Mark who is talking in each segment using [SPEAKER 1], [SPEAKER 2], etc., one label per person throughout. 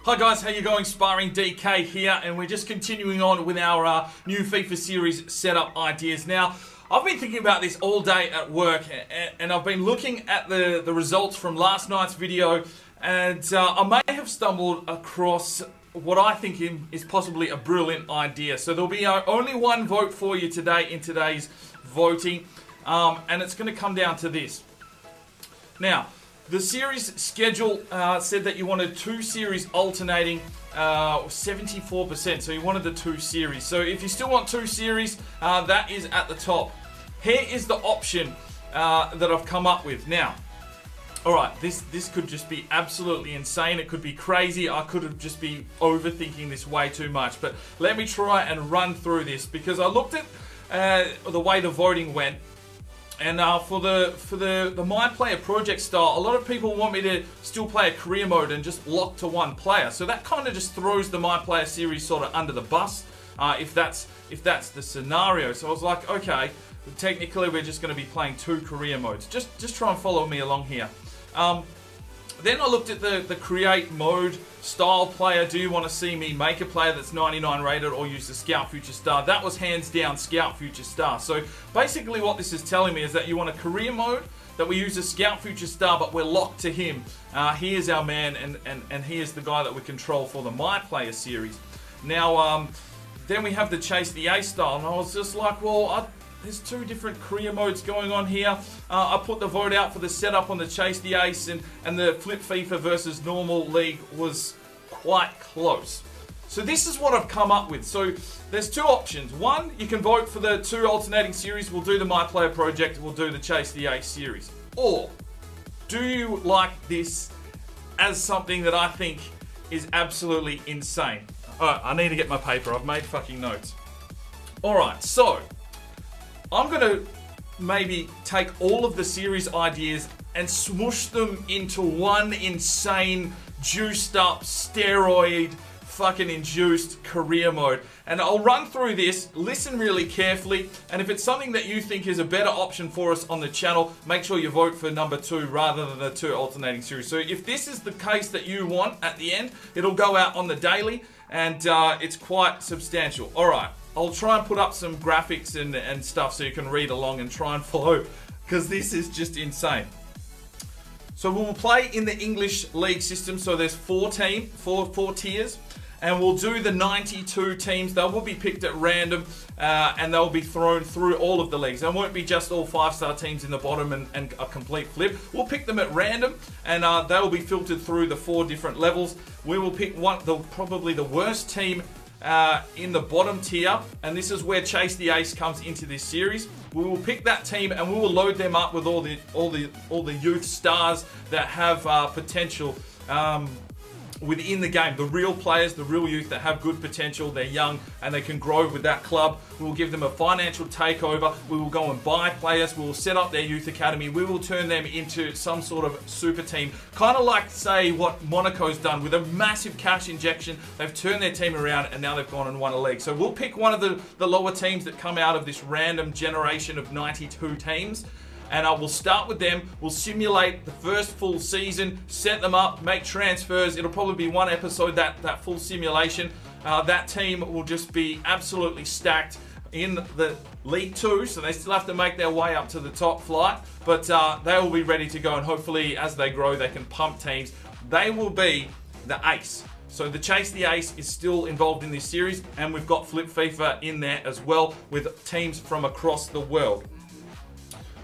[SPEAKER 1] Hi guys, how you going? Sparring DK here, and we're just continuing on with our new FIFA series setup ideas. Now, I've been thinking about this all day at work, and I've been looking at the results from last night's video, and I may have stumbled across what I think is possibly a brilliant idea. So there'll be only one vote for you today in today's voting, and it's going to come down to this. Now, the series schedule said that you wanted 2 series alternating 74%, so you wanted the 2 series. So if you still want 2 series, that is at the top. Here is the option that I've come up with. Now, alright, this could just be absolutely insane. It could be crazy. I could have just be overthinking this way too much. But let me try and run through this, because I looked at the way the voting went. And for the My Player project style, a lot of people want me to still play a career mode and just lock to one player. So that kind of just throws the My Player series sort of under the bus, if that's the scenario. So I was like, okay, technically we're just going to be playing 2 career modes. Just try and follow me along here. Then I looked at the create mode style player. Do you want to see me make a player that's 99 rated or use the Scout Future Star? That was hands down Scout Future Star. So basically what this is telling me is that you want a career mode that we use the Scout Future Star, but we're locked to him. He is our man, and he is the guy that we control for the My Player series. Now, then we have the Chase the Ace style, and I was just like, well, there's 2 different career modes going on here. I put the vote out for the setup on the Chase the Ace, and the Flip FIFA versus normal league was quite close. So this is what I've come up with. So there's 2 options. One, you can vote for the 2 alternating series. We'll do the My Player project. We'll do the Chase the Ace series. Or, do you like this as something that I think is absolutely insane? Alright, I need to get my paper. I've made fucking notes. Alright, so I'm going to maybe take all of the series ideas and smoosh them into one insane, juiced up, steroid, fucking induced career mode. And I'll run through this, listen really carefully, and if it's something that you think is a better option for us on the channel, make sure you vote for number 2 rather than the 2 alternating series. So if this is the case that you want at the end, it'll go out on the daily, and it's quite substantial. Alright. I'll try and put up some graphics and stuff so you can read along and try and follow, because this is just insane. So we'll play in the English league system. So there's 4 tiers, and we'll do the 92 teams. They will be picked at random, and they'll be thrown through all of the leagues. There won't be just all 5-star teams in the bottom and a complete flip. We'll pick them at random, and they will be filtered through the 4 different levels. We will pick probably the worst team in the bottom tier, and this is where Chase the Ace comes into this series. We will pick that team, and we will load them up with all the youth stars that have potential within the game. The real players, the real youth that have good potential. They're young and they can grow with that club. We will give them a financial takeover. We will go and buy players. We will set up their youth academy. We will turn them into some sort of super team. Kind of like, say, what Monaco's done with a massive cash injection. They've turned their team around, and now they've gone and won a league. So we'll pick one of the lower teams that come out of this random generation of 92 teams. And we'll start with them. We'll simulate the first full season, set them up, make transfers. It'll probably be 1 episode, that full simulation. That team will just be absolutely stacked in the League 2, so they still have to make their way up to the top flight. But they will be ready to go, and hopefully as they grow, they can pump teams. They will be the ace. So the Chase the Ace is still involved in this series, and we've got Flip FIFA in there as well, with teams from across the world.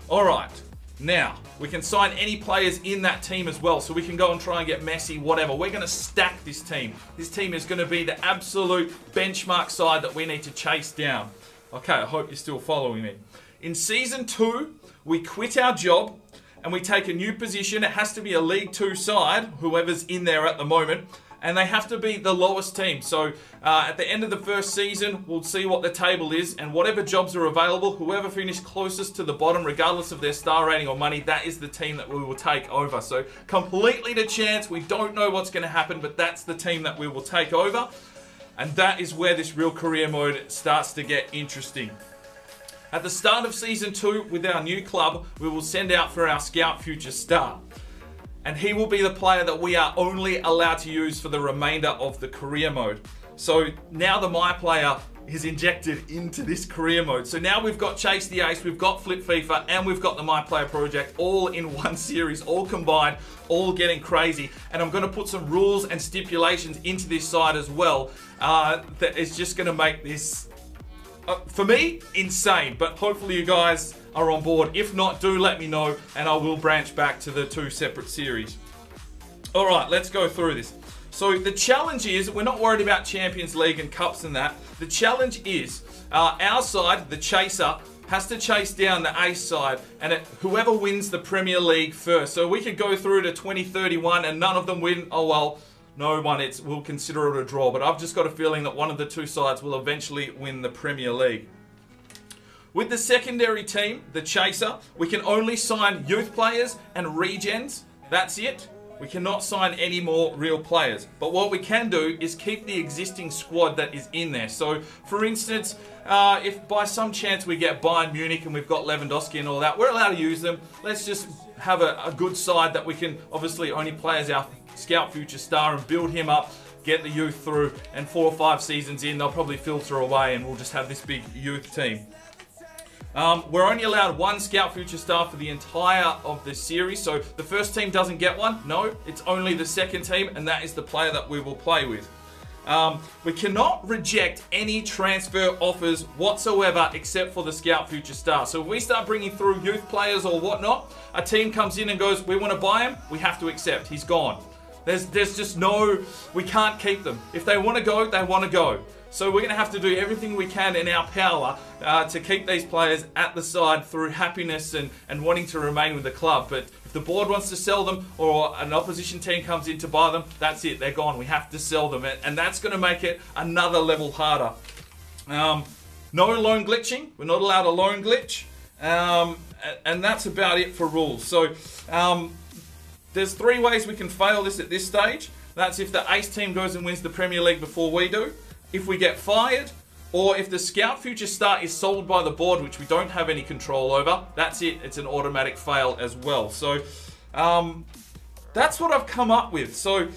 [SPEAKER 1] Alright, now, we can sign any players in that team as well, so we can go and try and get Messi, whatever. We're going to stack this team. This team is going to be the absolute benchmark side that we need to chase down. Okay, I hope you're still following me. In Season 2, we quit our job, and we take a new position. It has to be a League 2 side, whoever's in there at the moment. And they have to be the lowest team. So at the end of the first season, we'll see what the table is, and whatever jobs are available, whoever finished closest to the bottom, regardless of their star rating or money, that is the team that we will take over. So completely to chance. We don't know what's going to happen, but that's the team that we will take over. And that is where this real career mode starts to get interesting. At the start of Season 2, with our new club, we will send out for our Scout Future Star. and he will be the player that we are only allowed to use for the remainder of the career mode. So now the My Player is injected into this career mode. So now we've got Chase the Ace, we've got Flip FIFA, and we've got the My Player project all in one series, all combined, all getting crazy. And I'm going to put some rules and stipulations into this side as well that is just going to make this, for me, insane. But hopefully you guys are on board. If not, do let me know, and I will branch back to the 2 separate series. All right, let's go through this. So the challenge is, we're not worried about Champions League and cups and that. The challenge is, our side, the chaser, has to chase down the ace side, and whoever wins the Premier League first. So we could go through to 2031 and none of them win. Oh well, no one, we'll consider it a draw. But I've just got a feeling that one of the 2 sides will eventually win the Premier League. With the secondary team, the chaser, we can only sign youth players and regens. That's it. We cannot sign any more real players. But what we can do is keep the existing squad that is in there. So, for instance, if by some chance we get Bayern Munich and we've got Lewandowski and all that, we're allowed to use them. Let's just have a good side that we can obviously only play as our Scout Future Star and build him up, get the youth through, and 4 or 5 seasons in, they'll probably filter away and we'll just have this big youth team. We're only allowed 1 Scout Future Star for the entire of the series, so the first team doesn't get one. No, it's only the second team, and that is the player that we will play with. We cannot reject any transfer offers whatsoever except for the Scout Future Star. So if we start bringing through youth players or whatnot, a team comes in and goes, we want to buy him, we have to accept. He's gone. There's just no, we can't keep them. If they want to go, they want to go. So we're going to have to do everything we can in our power to keep these players at the side through happiness and wanting to remain with the club. But if the board wants to sell them or an opposition team comes in to buy them, that's it, they're gone. We have to sell them, and that's going to make it another level harder. No loan glitching. We're not allowed a loan glitch. And that's about it for rules. So there's 3 ways we can fail this at this stage. That's if the ace team goes and wins the Premier League before we do, if we get fired, or if the Scout Future Star is sold by the board, which we don't have any control over. That's it. It's an automatic fail as well. So that's what I've come up with. So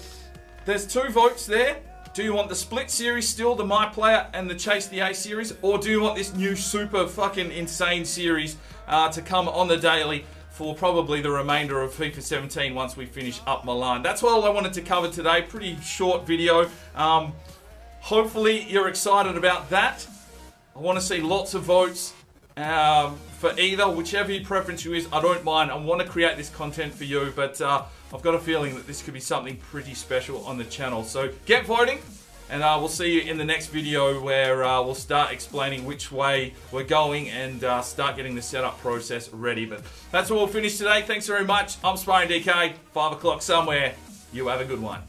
[SPEAKER 1] there's 2 votes there. Do you want the split series still, the My Player and the Chase the Ace series, or do you want this new super fucking insane series to come on the daily for probably the remainder of FIFA 17 once we finish up Milan? That's all I wanted to cover today. Pretty short video. Hopefully you're excited about that. I want to see lots of votes for either, whichever your preference you is. I don't mind. I want to create this content for you, but I've got a feeling that this could be something pretty special on the channel. So get voting, and we'll see you in the next video where we'll start explaining which way we're going and start getting the setup process ready. But that's all we'll finish today. Thanks very much. I'm Sparring DK. 5 o'clock somewhere. You have a good one.